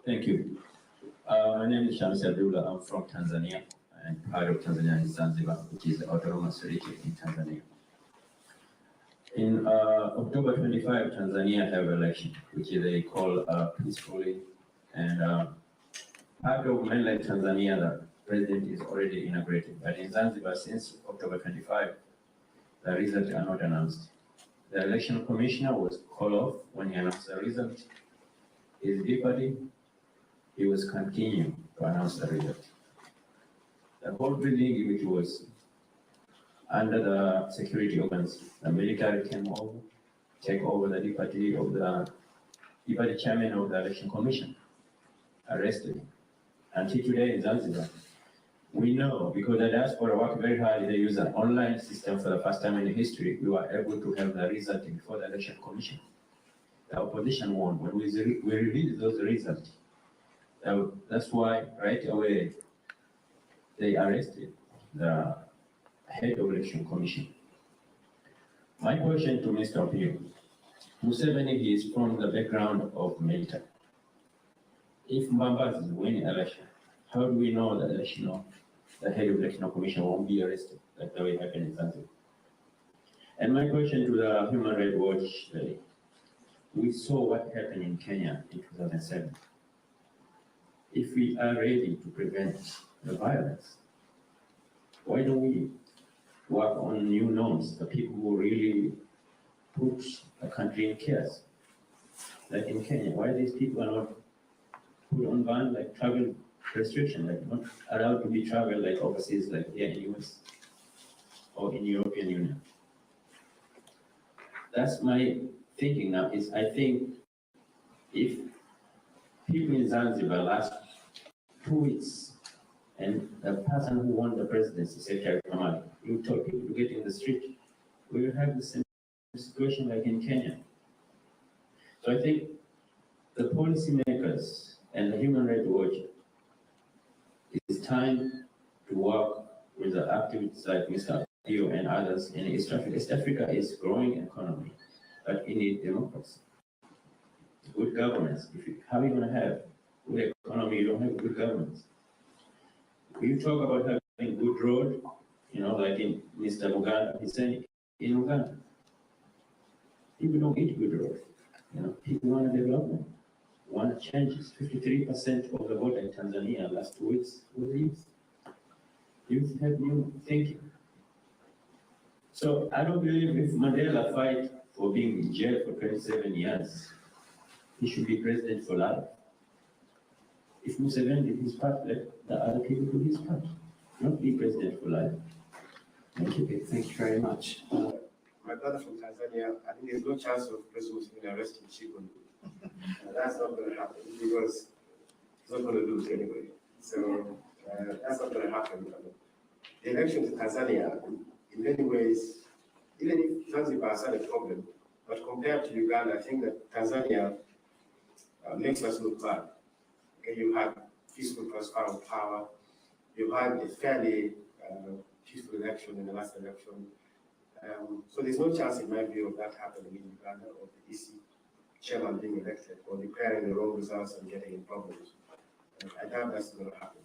Thank you. My name is Shamis. I'm from Tanzania, and part of Tanzania is Zanzibar, which is the autonomous region in Tanzania. In October 25, Tanzania have election, which they call peacefully, and part of mainland Tanzania, the president is already inaugurated. But in Zanzibar, since October 25, the results are not announced. The election commissioner was called off when he announced the result. His deputy, he was continuing to announce the result. The whole building, which was under the security organs, the military came over, take over the deputy chairman of the election commission, arrested him. Until today in Zanzibar, we know because the diaspora worked very hard, they use an online system for the first time in history. We were able to have the result before the election commission. The opposition won. When we released those results, that's why right away they arrested the head of election commission. My question to Mr. Pio, Museveni is from the background of military. If Mbambazi is winning election, how do we know the head of the election commission won't be arrested like the way it happened in Zanzibar? And my question to the Human Rights Watch, we saw what happened in Kenya in 2007. If we are ready to prevent the violence, why don't we work on new norms, the people who really put the country in chaos? Like in Kenya, why these people are not put on ban, like travel restriction, like not allowed to be travel like overseas, like here in US or in European Union? That's my thinking now. Is I think if people in Zanzibar last 2 weeks, and the person who won the presidency, Secretary Kamali, you told people to get in the street, we will have the same situation like in Kenya. So I think the policymakers and the Human Rights Watch, it's time to work with the activists like Mr. Pio and others in East Africa. East Africa is growing economy, but it needs democracy, good governance. How are you going to have good economy? You don't have good governance. We talk about having good road, like in Mr. Uganda, he said in Uganda, people don't eat good road. People want development, want changes. 53% of the vote in Tanzania last 2 weeks was youth. Youth have new thinking. So I don't believe if Mandela fight for being in jail for 27 years, he should be president for life. If Museveni did his part, let the other people do his part, not be president for life. Thank you. Thank you very much. My brother from Tanzania, I think there's no chance of President Museveni arresting Chigundu. That's not going to happen because he's not going to lose anyway. So that's not going to happen. The election to Tanzania, in many ways, even if Zanzibar has had a problem, but compared to Uganda, I think that Tanzania makes us look bad. Okay, you had peaceful transfer of power. You had a fairly peaceful election in the last election. So there's no chance, in my view, of that happening in Uganda, or the EC chairman being elected or declaring the wrong results and getting in problems. I doubt that's going to happen.